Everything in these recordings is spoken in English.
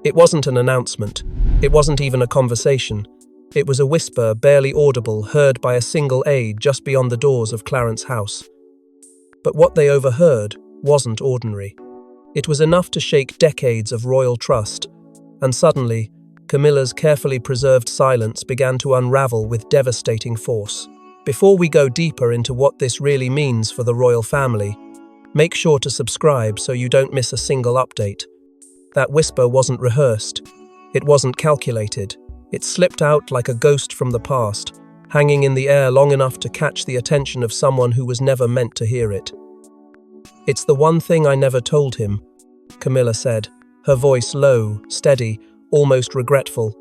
It wasn't an announcement. It wasn't even a conversation. It was a whisper, barely audible, heard by a single aide just beyond the doors of Clarence House. But what they overheard wasn't ordinary. It was enough to shake decades of royal trust, and suddenly, Camilla's carefully preserved silence began to unravel with devastating force. Before we go deeper into what this really means for the royal family, make sure to subscribe so you don't miss a single update. That whisper wasn't rehearsed. It wasn't calculated. It slipped out like a ghost from the past, hanging in the air long enough to catch the attention of someone who was never meant to hear it. "It's the one thing I never told him," Camilla said, her voice low, steady, almost regretful.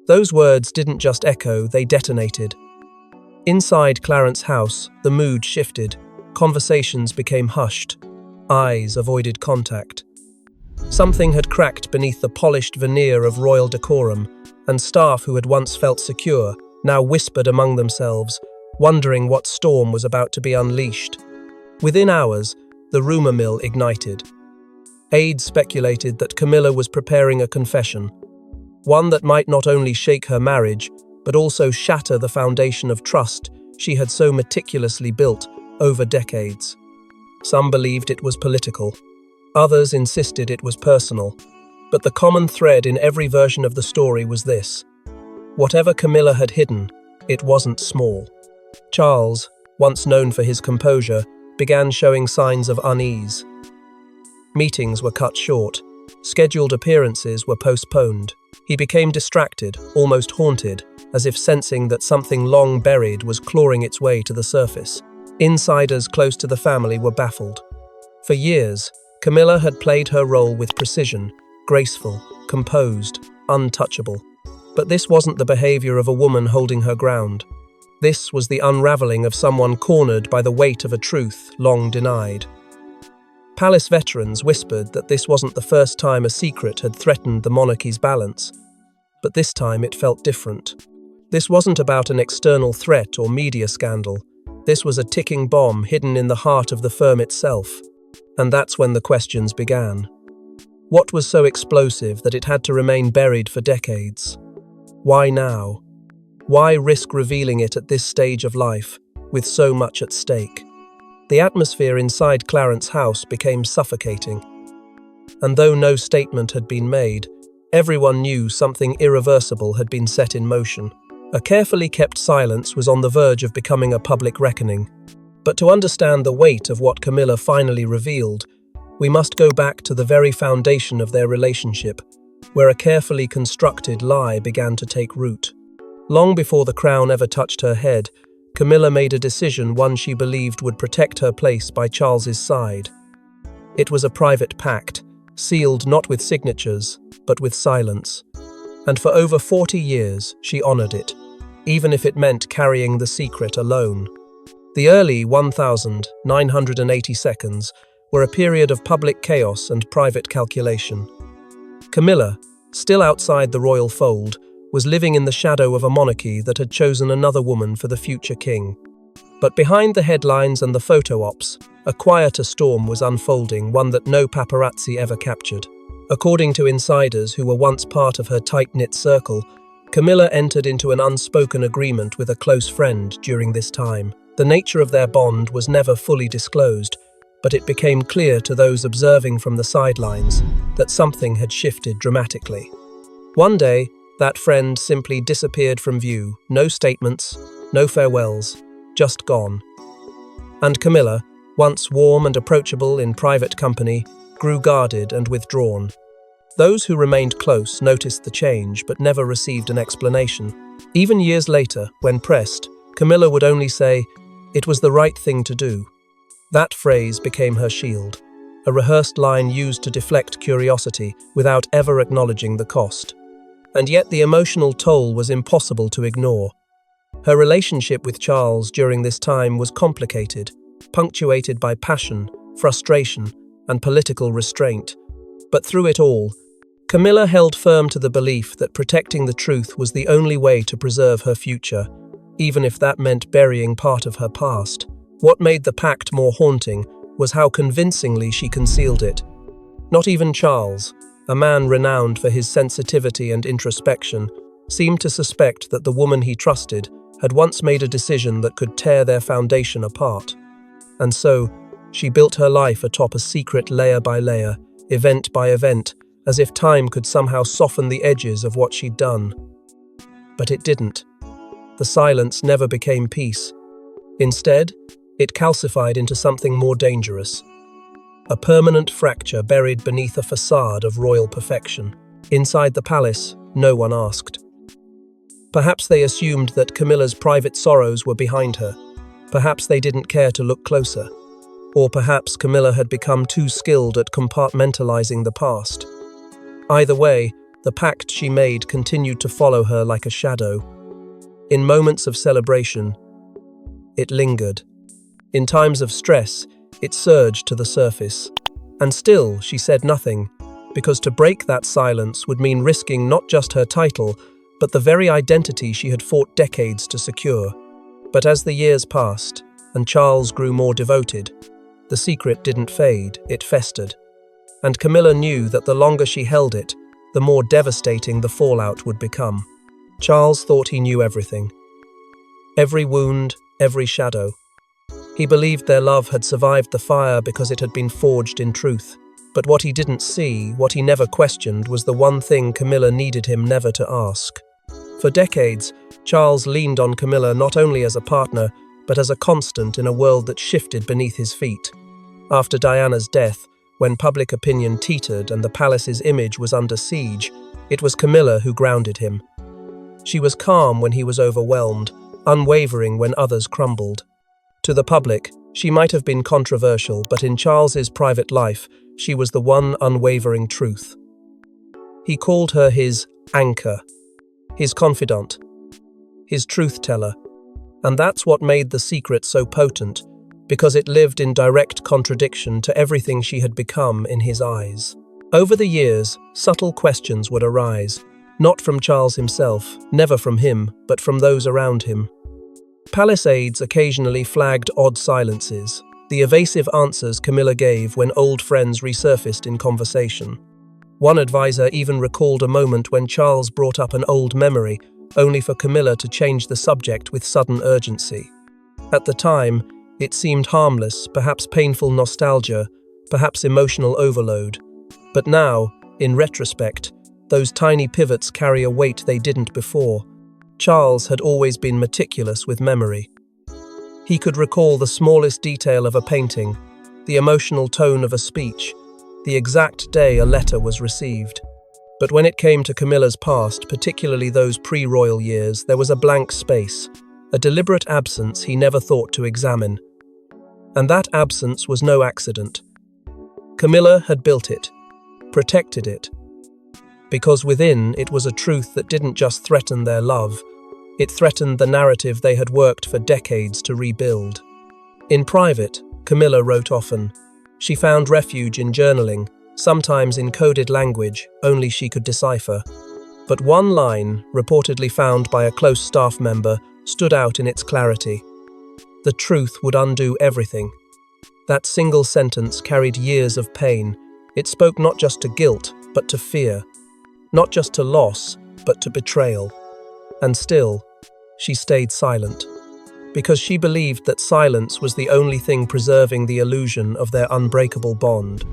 Those words didn't just echo, they detonated. Inside Clarence House, the mood shifted. Conversations became hushed. Eyes avoided contact. Something had cracked beneath the polished veneer of royal decorum, and staff who had once felt secure now whispered among themselves, wondering what storm was about to be unleashed. Within hours, the rumor mill ignited. Aides speculated that Camilla was preparing a confession, one that might not only shake her marriage, but also shatter the foundation of trust she had so meticulously built over decades. Some believed it was political. Others insisted it was personal. But the common thread in every version of the story was this: whatever Camilla had hidden, it wasn't small. Charles, once known for his composure, began showing signs of unease. Meetings were cut short. Scheduled appearances were postponed. He became distracted, almost haunted, as if sensing that something long buried was clawing its way to the surface. Insiders close to the family were baffled. For years, Camilla had played her role with precision, graceful, composed, untouchable. But this wasn't the behavior of a woman holding her ground. This was the unraveling of someone cornered by the weight of a truth long denied. Palace veterans whispered that this wasn't the first time a secret had threatened the monarchy's balance. But this time it felt different. This wasn't about an external threat or media scandal. This was a ticking bomb hidden in the heart of the firm itself. And that's when the questions began. What was so explosive that it had to remain buried for decades? Why now? Why risk revealing it at this stage of life, with so much at stake? The atmosphere inside Clarence House became suffocating. And though no statement had been made, everyone knew something irreversible had been set in motion. A carefully kept silence was on the verge of becoming a public reckoning. But to understand the weight of what Camilla finally revealed, we must go back to the very foundation of their relationship, where a carefully constructed lie began to take root. Long before the crown ever touched her head, Camilla made a decision, one she believed would protect her place by Charles's side. It was a private pact, sealed not with signatures, but with silence. And for over 40 years, she honored it, even if it meant carrying the secret alone. The early 1,980 seconds were a period of public chaos and private calculation. Camilla, still outside the royal fold, was living in the shadow of a monarchy that had chosen another woman for the future king. But behind the headlines and the photo ops, a quieter storm was unfolding, one that no paparazzi ever captured. According to insiders who were once part of her tight-knit circle, Camilla entered into an unspoken agreement with a close friend during this time. The nature of their bond was never fully disclosed, but it became clear to those observing from the sidelines that something had shifted dramatically. One day, that friend simply disappeared from view, no statements, no farewells, just gone. And Camilla, once warm and approachable in private company, grew guarded and withdrawn. Those who remained close noticed the change but never received an explanation. Even years later, when pressed, Camilla would only say, "It was the right thing to do." That phrase became her shield, a rehearsed line used to deflect curiosity without ever acknowledging the cost. And yet the emotional toll was impossible to ignore. Her relationship with Charles during this time was complicated, punctuated by passion, frustration, and political restraint. But through it all, Camilla held firm to the belief that protecting the truth was the only way to preserve her future, even if that meant burying part of her past. What made the pact more haunting was how convincingly she concealed it. Not even Charles, a man renowned for his sensitivity and introspection, seemed to suspect that the woman he trusted had once made a decision that could tear their foundation apart. And so, she built her life atop a secret layer by layer, event by event, as if time could somehow soften the edges of what she'd done. But it didn't. The silence never became peace. Instead, it calcified into something more dangerous. A permanent fracture buried beneath a facade of royal perfection. Inside the palace, no one asked. Perhaps they assumed that Camilla's private sorrows were behind her. Perhaps they didn't care to look closer. Or perhaps Camilla had become too skilled at compartmentalizing the past. Either way, the pact she made continued to follow her like a shadow. In moments of celebration, it lingered. In times of stress, it surged to the surface. And still, she said nothing, because to break that silence would mean risking not just her title, but the very identity she had fought decades to secure. But as the years passed, and Charles grew more devoted, the secret didn't fade, it festered. And Camilla knew that the longer she held it, the more devastating the fallout would become. Charles thought he knew everything. Every wound, every shadow. He believed their love had survived the fire because it had been forged in truth. But what he didn't see, what he never questioned, was the one thing Camilla needed him never to ask. For decades, Charles leaned on Camilla not only as a partner, but as a constant in a world that shifted beneath his feet. After Diana's death, when public opinion teetered and the palace's image was under siege, it was Camilla who grounded him. She was calm when he was overwhelmed, unwavering when others crumbled. To the public, she might have been controversial, but in Charles's private life, she was the one unwavering truth. He called her his anchor, his confidant, his truth-teller. And that's what made the secret so potent, because it lived in direct contradiction to everything she had become in his eyes. Over the years, subtle questions would arise, not from Charles himself, never from him, but from those around him. Palace aides occasionally flagged odd silences, the evasive answers Camilla gave when old friends resurfaced in conversation. One advisor even recalled a moment when Charles brought up an old memory, only for Camilla to change the subject with sudden urgency. At the time, it seemed harmless, perhaps painful nostalgia, perhaps emotional overload. But now, in retrospect, those tiny pivots carry a weight they didn't before. Charles had always been meticulous with memory. He could recall the smallest detail of a painting, the emotional tone of a speech, the exact day a letter was received. But when it came to Camilla's past, particularly those pre-royal years, there was a blank space, a deliberate absence he never thought to examine. And that absence was no accident. Camilla had built it, protected it, because within it was a truth that didn't just threaten their love, it threatened the narrative they had worked for decades to rebuild. In private, Camilla wrote often. She found refuge in journaling, sometimes in coded language only she could decipher. But one line, reportedly found by a close staff member, stood out in its clarity. The truth would undo everything. That single sentence carried years of pain. It spoke not just to guilt, but to fear. Not just to loss, but to betrayal. And still, she stayed silent, because she believed that silence was the only thing preserving the illusion of their unbreakable bond.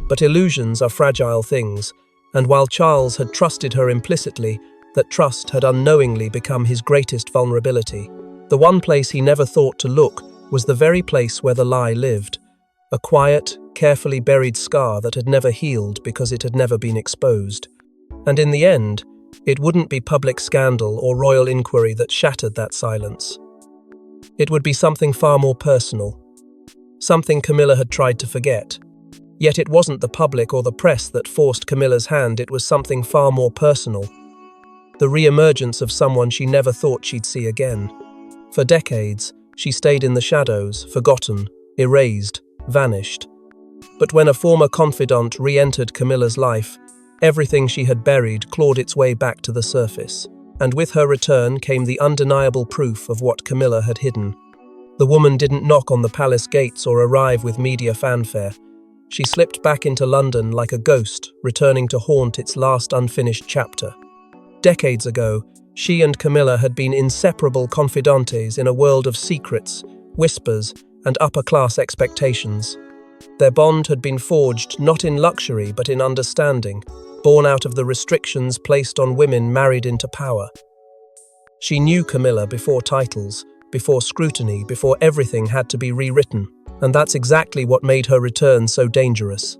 But illusions are fragile things, and while Charles had trusted her implicitly, that trust had unknowingly become his greatest vulnerability. The one place he never thought to look was the very place where the lie lived, a quiet, carefully buried scar that had never healed because it had never been exposed. And in the end, it wouldn't be public scandal or royal inquiry that shattered that silence. It would be something far more personal, something Camilla had tried to forget. Yet it wasn't the public or the press that forced Camilla's hand, it was something far more personal. The re-emergence of someone she never thought she'd see again. For decades, she stayed in the shadows, forgotten, erased, vanished. But when a former confidant re-entered Camilla's life, everything she had buried clawed its way back to the surface. And with her return came the undeniable proof of what Camilla had hidden. The woman didn't knock on the palace gates or arrive with media fanfare. She slipped back into London like a ghost, returning to haunt its last unfinished chapter. Decades ago, she and Camilla had been inseparable confidantes in a world of secrets, whispers, and upper-class expectations. Their bond had been forged not in luxury but in understanding, born out of the restrictions placed on women married into power. She knew Camilla before titles, before scrutiny, before everything had to be rewritten, and that's exactly what made her return so dangerous.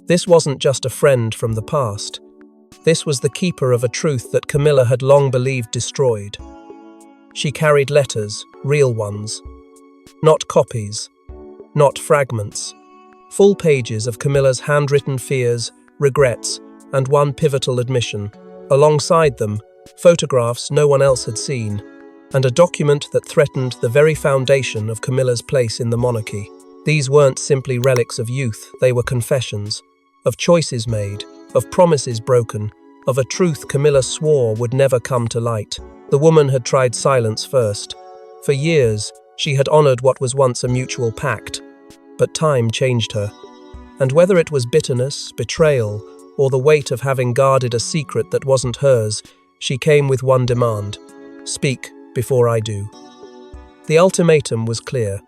This wasn't just a friend from the past. This was the keeper of a truth that Camilla had long believed destroyed. She carried letters, real ones. Not copies, not fragments. Full pages of Camilla's handwritten fears, regrets, and one pivotal admission. Alongside them, photographs no one else had seen, and a document that threatened the very foundation of Camilla's place in the monarchy. These weren't simply relics of youth, they were confessions, of choices made, of promises broken, of a truth Camilla swore would never come to light. The woman had tried silence first. For years, she had honored what was once a mutual pact, but time changed her. And whether it was bitterness, betrayal, or the weight of having guarded a secret that wasn't hers, she came with one demand: speak before I do. The ultimatum was clear.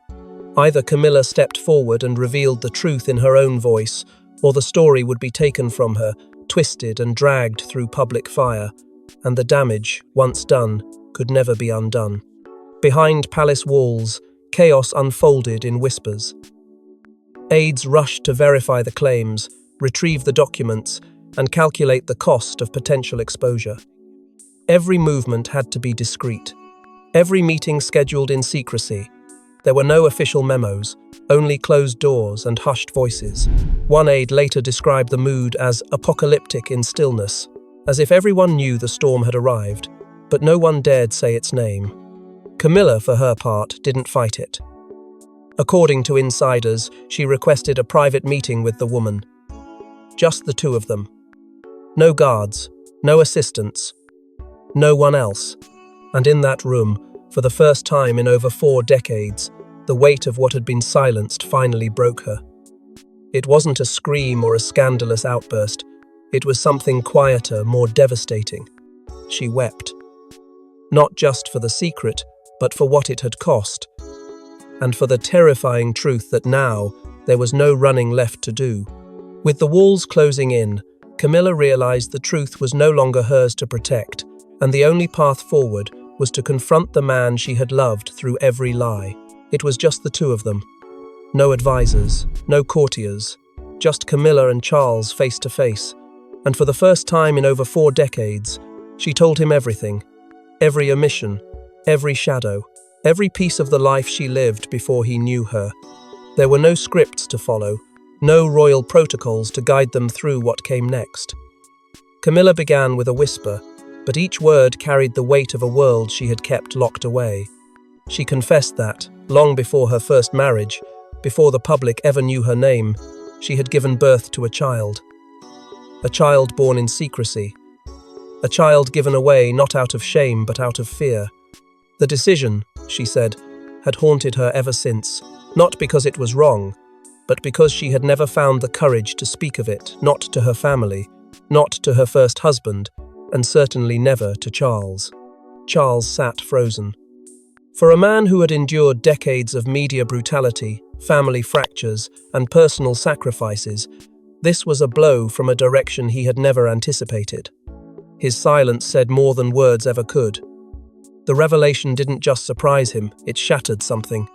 Either Camilla stepped forward and revealed the truth in her own voice, or the story would be taken from her, twisted and dragged through public fire, and the damage, once done, could never be undone. Behind palace walls, chaos unfolded in whispers. Aides rushed to verify the claims, retrieve the documents, and calculate the cost of potential exposure. Every movement had to be discreet. Every meeting scheduled in secrecy. There were no official memos, only closed doors and hushed voices. One aide later described the mood as apocalyptic in stillness, as if everyone knew the storm had arrived, but no one dared say its name. Camilla, for her part, didn't fight it. According to insiders, she requested a private meeting with the woman. Just the two of them. No guards, no assistants, no one else. And in that room, for the first time in over 4 decades, the weight of what had been silenced finally broke her. It wasn't a scream or a scandalous outburst. It was something quieter, more devastating. She wept. Not just for the secret, but for what it had cost. And for the terrifying truth that now there was no running left to do. With the walls closing in, Camilla realized the truth was no longer hers to protect, and the only path forward was to confront the man she had loved through every lie. It was just the two of them. No advisors, no courtiers, just Camilla and Charles face to face. And for the first time in over 4 decades, she told him everything. Every omission, every shadow, every piece of the life she lived before he knew her. There were no scripts to follow, no royal protocols to guide them through what came next. Camilla began with a whisper, but each word carried the weight of a world she had kept locked away. She confessed that, long before her first marriage, before the public ever knew her name, she had given birth to a child. A child born in secrecy. A child given away not out of shame but out of fear. The decision, she said, had haunted her ever since, not because it was wrong, but because she had never found the courage to speak of it, not to her family, not to her first husband, and certainly never to Charles. Charles sat frozen. For a man who had endured decades of media brutality, family fractures, and personal sacrifices, this was a blow from a direction he had never anticipated. His silence said more than words ever could. The revelation didn't just surprise him, it shattered something.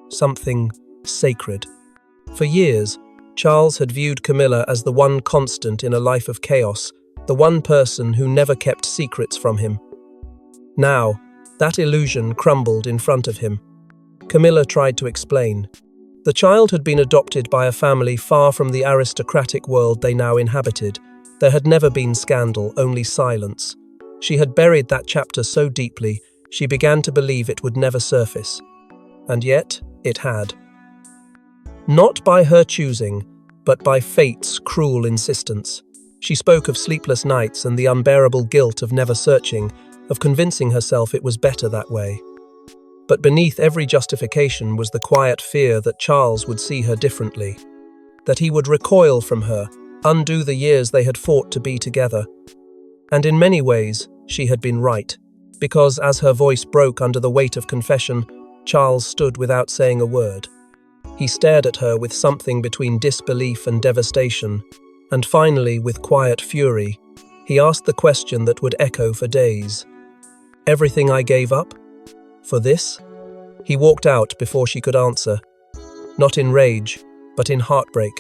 Something sacred. For years, Charles had viewed Camilla as the one constant in a life of chaos, the one person who never kept secrets from him. Now, that illusion crumbled in front of him. Camilla tried to explain. The child had been adopted by a family far from the aristocratic world they now inhabited. There had never been scandal, only silence. She had buried that chapter so deeply, she began to believe it would never surface. And yet, it had. Not by her choosing, but by fate's cruel insistence. She spoke of sleepless nights and the unbearable guilt of never searching, of convincing herself it was better that way. But beneath every justification was the quiet fear that Charles would see her differently. that he would recoil from her, undo the years they had fought to be together. And in many ways, she had been right, because as her voice broke under the weight of confession, Charles stood without saying a word. He stared at her with something between disbelief and devastation, and finally, with quiet fury, he asked the question that would echo for days. "Everything I gave up? For this?" He walked out before she could answer, not in rage, but in heartbreak.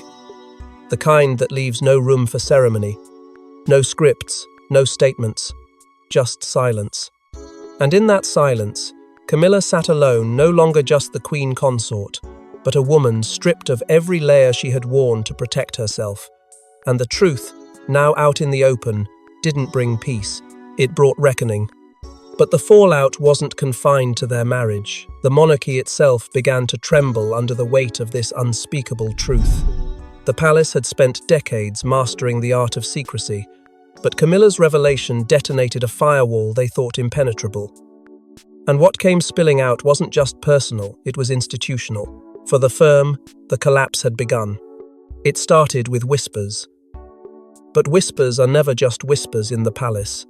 The kind that leaves no room for ceremony, no scripts, no statements, just silence. And in that silence, Camilla sat alone, no longer just the queen consort, but a woman stripped of every layer she had worn to protect herself. And the truth, now out in the open, didn't bring peace, it brought reckoning. But the fallout wasn't confined to their marriage. The monarchy itself began to tremble under the weight of this unspeakable truth. The palace had spent decades mastering the art of secrecy, but Camilla's revelation detonated a firewall they thought impenetrable. And what came spilling out wasn't just personal, it was institutional. For the firm, the collapse had begun. It started with whispers. But whispers are never just whispers in the palace.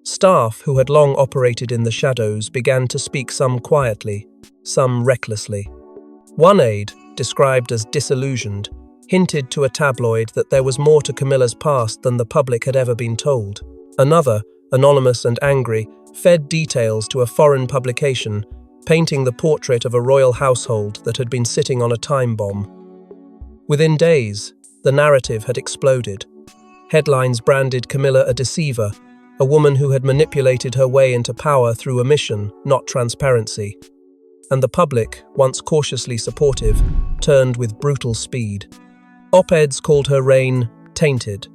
Staff who had long operated in the shadows began to speak, some quietly, some recklessly. One aide, described as disillusioned, hinted to a tabloid that there was more to Camilla's past than the public had ever been told. Another, anonymous and angry, fed details to a foreign publication, painting the portrait of a royal household that had been sitting on a time bomb. Within days, the narrative had exploded. Headlines branded Camilla a deceiver, a woman who had manipulated her way into power through omission, not transparency. And the public, once cautiously supportive, turned with brutal speed. Op-eds called her reign tainted.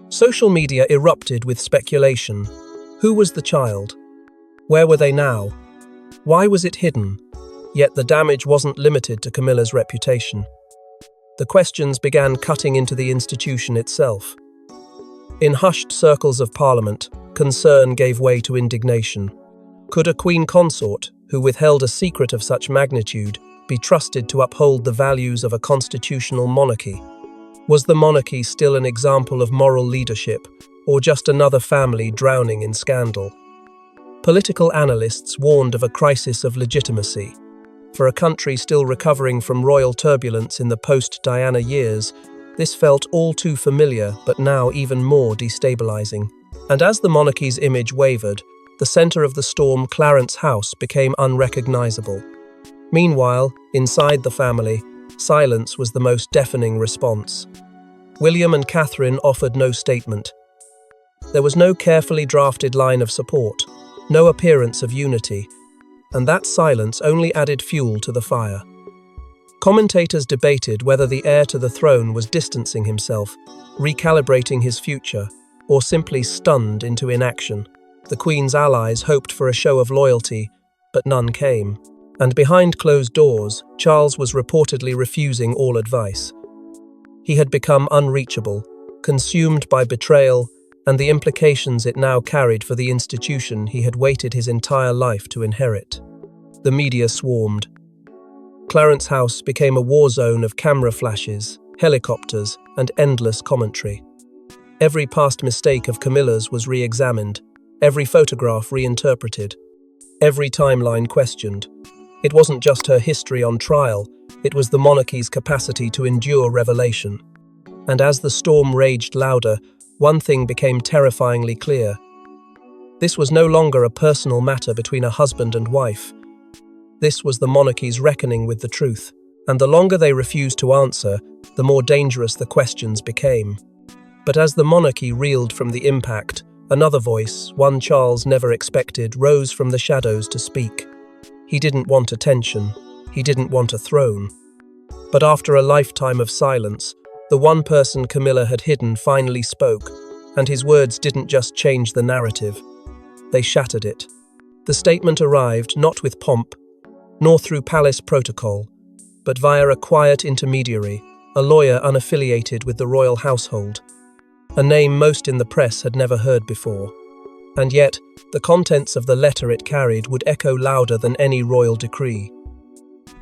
Social media erupted with speculation. Who was the child? Where were they now? Why was it hidden? Yet the damage wasn't limited to Camilla's reputation. The questions began cutting into the institution itself. In hushed circles of parliament, concern gave way to indignation. Could a queen consort, who withheld a secret of such magnitude, be trusted to uphold the values of a constitutional monarchy? Was the monarchy still an example of moral leadership, or just another family drowning in scandal? Political analysts warned of a crisis of legitimacy. For a country still recovering from royal turbulence in the post-Diana years, this felt all too familiar, but now even more destabilizing. And as the monarchy's image wavered, the center of the storm, Clarence House, became unrecognizable. Meanwhile, inside the family, silence was the most deafening response. William and Catherine offered no statement. There was no carefully drafted line of support, no appearance of unity, and that silence only added fuel to the fire. Commentators debated whether the heir to the throne was distancing himself, recalibrating his future, or simply stunned into inaction. The Queen's allies hoped for a show of loyalty, but none came. And behind closed doors, Charles was reportedly refusing all advice. He had become unreachable, consumed by betrayal and the implications it now carried for the institution he had waited his entire life to inherit. The media swarmed. Clarence House became a war zone of camera flashes, helicopters, and endless commentary. Every past mistake of Camilla's was re-examined, every photograph reinterpreted, every timeline questioned. It wasn't just her history on trial, it was the monarchy's capacity to endure revelation. And as the storm raged louder, one thing became terrifyingly clear. This was no longer a personal matter between a husband and wife. This was the monarchy's reckoning with the truth, and the longer they refused to answer, the more dangerous the questions became. But as the monarchy reeled from the impact, another voice, one Charles never expected, rose from the shadows to speak. He didn't want attention, he didn't want a throne. But after a lifetime of silence, the one person Camilla had hidden finally spoke, and his words didn't just change the narrative, they shattered it. The statement arrived not with pomp, nor through palace protocol, but via a quiet intermediary, a lawyer unaffiliated with the royal household, a name most in the press had never heard before. And yet, the contents of the letter it carried would echo louder than any royal decree.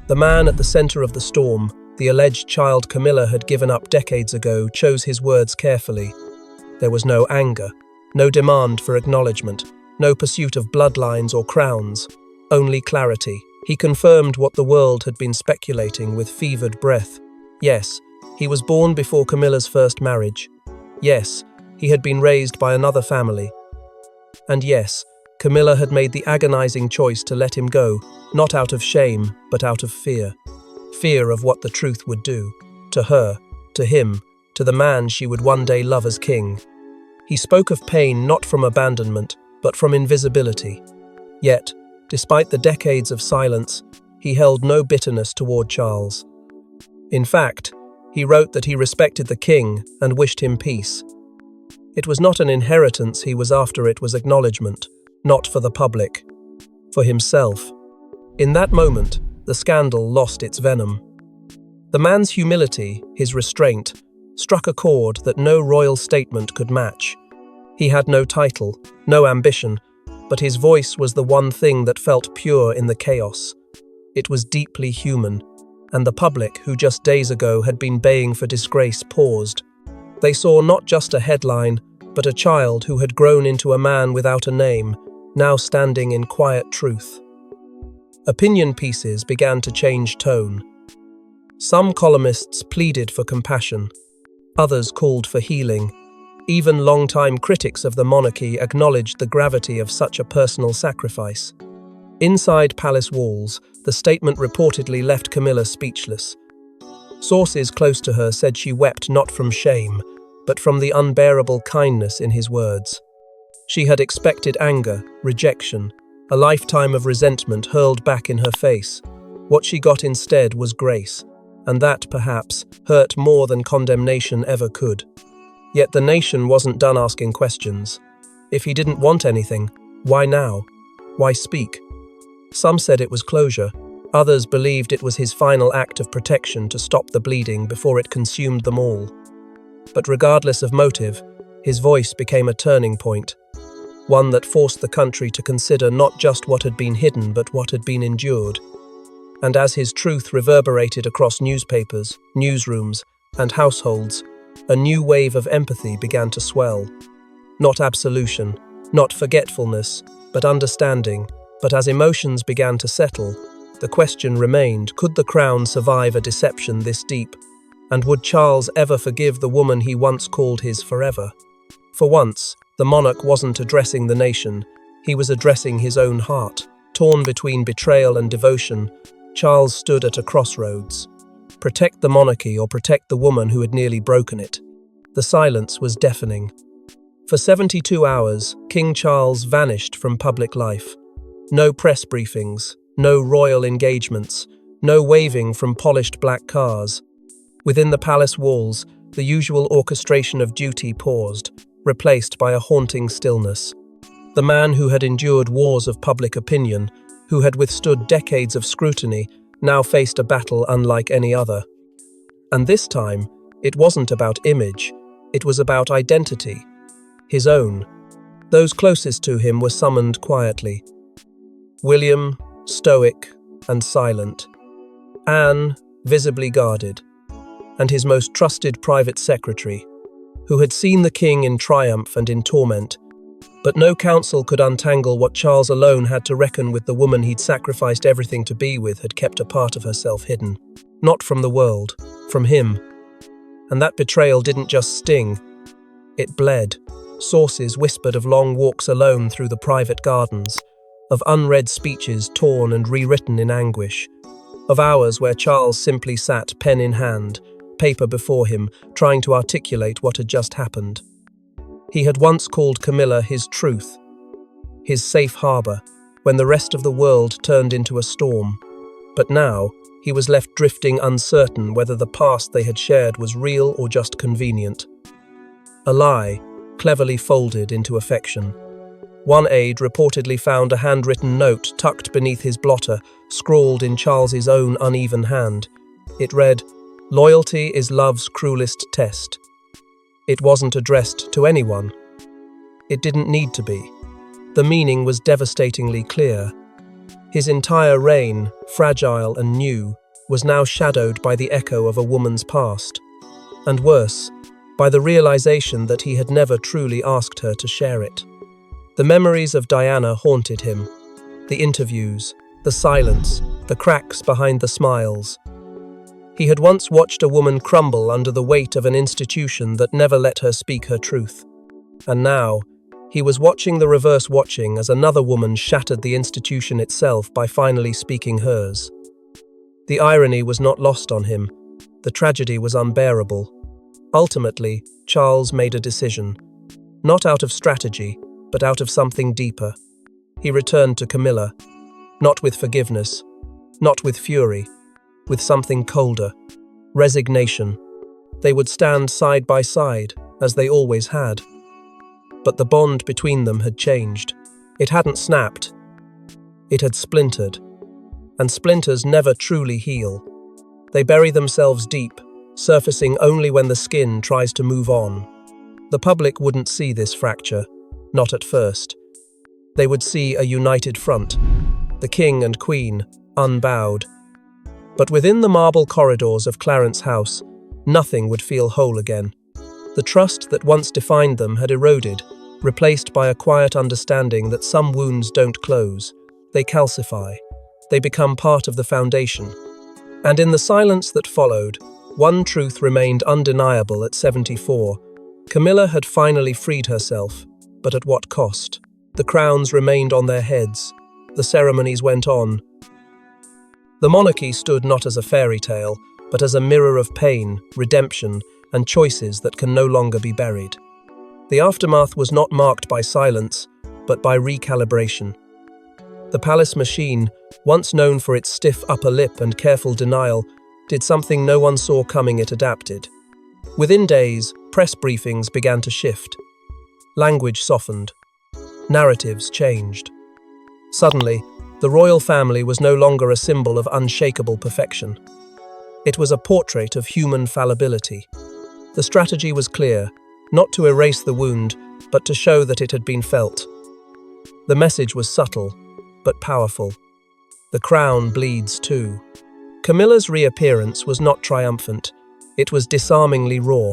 The man at the center of the storm, The alleged child Camilla had given up decades ago chose his words carefully. There was no anger, no demand for acknowledgement, no pursuit of bloodlines or crowns, only clarity. He confirmed what the world had been speculating with fevered breath. Yes, he was born before Camilla's first marriage. Yes, he had been raised by another family. And yes, Camilla had made the agonizing choice to let him go, not out of shame, but out of fear. Fear of what the truth would do. To her, to him, to the man she would one day love as king. He spoke of pain not from abandonment, but from invisibility. Yet, despite the decades of silence, he held no bitterness toward Charles. In fact, he wrote that he respected the king and wished him peace. It was not an inheritance he was after, it was acknowledgement, not for the public, for himself. In that moment, the scandal lost its venom. The man's humility, his restraint, struck a chord that no royal statement could match. He had no title, no ambition, but his voice was the one thing that felt pure in the chaos. It was deeply human, and the public, who just days ago had been baying for disgrace, paused. They saw not just a headline, but a child who had grown into a man without a name, now standing in quiet truth. Opinion pieces began to change tone. Some columnists pleaded for compassion, others called for healing. Even longtime critics of the monarchy acknowledged the gravity of such a personal sacrifice. Inside palace walls, the statement reportedly left Camilla speechless. Sources close to her said she wept not from shame, but from the unbearable kindness in his words. She had expected anger, rejection, a lifetime of resentment hurled back in her face. What she got instead was grace, and that, perhaps, hurt more than condemnation ever could. Yet the nation wasn't done asking questions. If he didn't want anything, why now? Why speak? Some said it was closure. Others believed it was his final act of protection to stop the bleeding before it consumed them all. But regardless of motive, his voice became a turning point, one that forced the country to consider not just what had been hidden but what had been endured. And as his truth reverberated across newspapers, newsrooms, and households, a new wave of empathy began to swell. Not absolution, not forgetfulness, but understanding. But as emotions began to settle, the question remained, could the crown survive a deception this deep? And would Charles ever forgive the woman he once called his forever? For once, the monarch wasn't addressing the nation, he was addressing his own heart. Torn between betrayal and devotion, Charles stood at a crossroads. Protect the monarchy or protect the woman who had nearly broken it. The silence was deafening. For 72 hours, King Charles vanished from public life. No press briefings, no royal engagements, no waving from polished black cars. Within the palace walls, the usual orchestration of duty paused, replaced by a haunting stillness. The man who had endured wars of public opinion, who had withstood decades of scrutiny, now faced a battle unlike any other. And this time, it wasn't about image, it was about identity. His own. Those closest to him were summoned quietly. William, stoic and silent. Anne, visibly guarded. And his most trusted private secretary, who had seen the king in triumph and in torment. But no counsel could untangle what Charles alone had to reckon with. The woman he'd sacrificed everything to be with had kept a part of herself hidden. Not from the world, from him. And that betrayal didn't just sting, it bled. Sources whispered of long walks alone through the private gardens, of unread speeches torn and rewritten in anguish, of hours where Charles simply sat, pen in hand, paper before him, trying to articulate what had just happened. He had once called Camilla his truth, his safe harbour, when the rest of the world turned into a storm. But now, he was left drifting, uncertain whether the past they had shared was real or just convenient. A lie, cleverly folded into affection. One aide reportedly found a handwritten note tucked beneath his blotter, scrawled in Charles's own uneven hand. It read, "Loyalty is love's cruelest test." It wasn't addressed to anyone. It didn't need to be. The meaning was devastatingly clear. His entire reign, fragile and new, was now shadowed by the echo of a woman's past, and worse, by the realization that he had never truly asked her to share it. The memories of Diana haunted him. The interviews, the silence, the cracks behind the smiles. He had once watched a woman crumble under the weight of an institution that never let her speak her truth. And now, he was watching the reverse watching as another woman shattered the institution itself by finally speaking hers. The irony was not lost on him. The tragedy was unbearable. Ultimately, Charles made a decision. Not out of strategy, but out of something deeper. He returned to Camilla, not with forgiveness, not with fury, with something colder, resignation. They would stand side by side, as they always had. But the bond between them had changed. It hadn't snapped. It had splintered. And splinters never truly heal. They bury themselves deep, surfacing only when the skin tries to move on. The public wouldn't see this fracture, not at first. They would see a united front, the king and queen, unbowed. But within the marble corridors of Clarence House, nothing would feel whole again. The trust that once defined them had eroded, replaced by a quiet understanding that some wounds don't close, they calcify. They become part of the foundation. And in the silence that followed, one truth remained undeniable at 74. Camilla had finally freed herself, but at what cost? The crowns remained on their heads. The ceremonies went on. The monarchy stood not as a fairy tale, but as a mirror of pain, redemption, and choices that can no longer be buried. The aftermath was not marked by silence, but by recalibration. The palace machine, once known for its stiff upper lip and careful denial, did something no one saw coming. It adapted. Within days, press briefings began to shift. Language softened. Narratives changed. Suddenly, the royal family was no longer a symbol of unshakable perfection. It was a portrait of human fallibility. The strategy was clear, not to erase the wound, but to show that it had been felt. The message was subtle, but powerful. The crown bleeds too. Camilla's reappearance was not triumphant. It was disarmingly raw.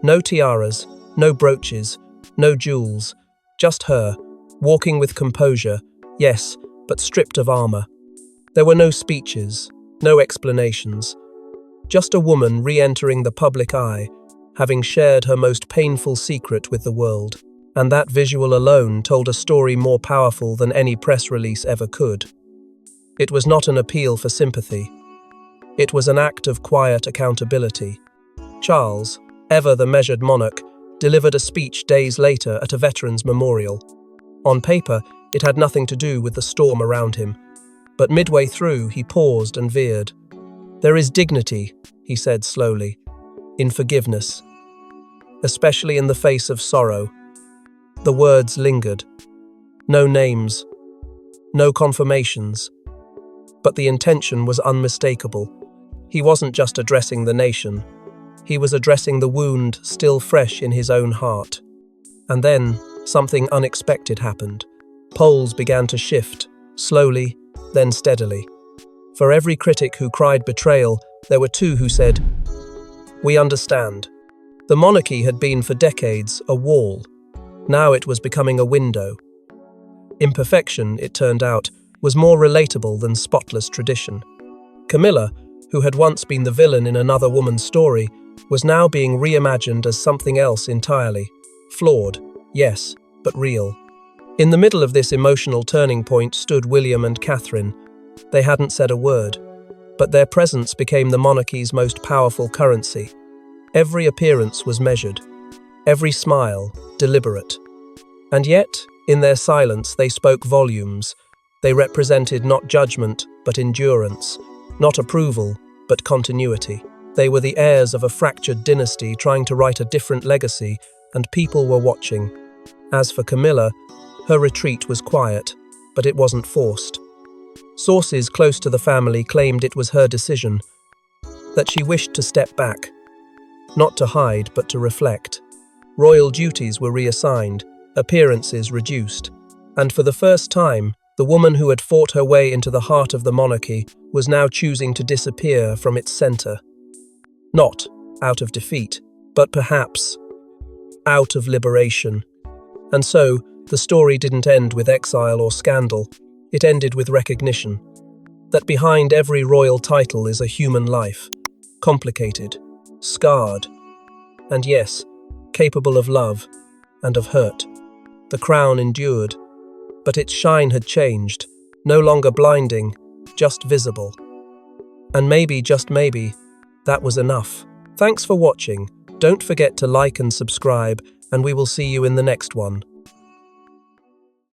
No tiaras, no brooches, no jewels, just her, walking with composure, yes, but stripped of armor. There were no speeches, no explanations. Just a woman re-entering the public eye, having shared her most painful secret with the world. And that visual alone told a story more powerful than any press release ever could. It was not an appeal for sympathy. It was an act of quiet accountability. Charles, ever the measured monarch, delivered a speech days later at a veterans' memorial. On paper, it had nothing to do with the storm around him. But midway through, he paused and veered. "There is dignity," he said slowly, "in forgiveness, especially in the face of sorrow." The words lingered. No names, no confirmations, but the intention was unmistakable. He wasn't just addressing the nation. He was addressing the wound still fresh in his own heart. And then, something unexpected happened. Polls began to shift, slowly, then steadily. For every critic who cried betrayal, there were two who said, "We understand." The monarchy had been for decades a wall. Now it was becoming a window. Imperfection, it turned out, was more relatable than spotless tradition. Camilla, who had once been the villain in another woman's story, was now being reimagined as something else entirely. Flawed, yes, but real. In the middle of this emotional turning point stood William and Catherine. They hadn't said a word, but their presence became the monarchy's most powerful currency. Every appearance was measured, every smile deliberate. And yet, in their silence, they spoke volumes. They represented not judgment, but endurance, not approval, but continuity. They were the heirs of a fractured dynasty trying to write a different legacy, and people were watching. As for Camilla, her retreat was quiet, but it wasn't forced. Sources close to the family claimed it was her decision, that she wished to step back, not to hide, but to reflect. Royal duties were reassigned, appearances reduced, and for the first time, The woman who had fought her way into the heart of the monarchy was now choosing to disappear from its center. Not out of defeat, but perhaps out of liberation. And so, the story didn't end with exile or scandal. It ended with recognition that behind every royal title is a human life, complicated, scarred, and yes, capable of love and of hurt. The crown endured, but its shine had changed, no longer blinding, just visible. And maybe, just maybe, that was enough. Thanks for watching. Don't forget to like and subscribe, and we will see you in the next one.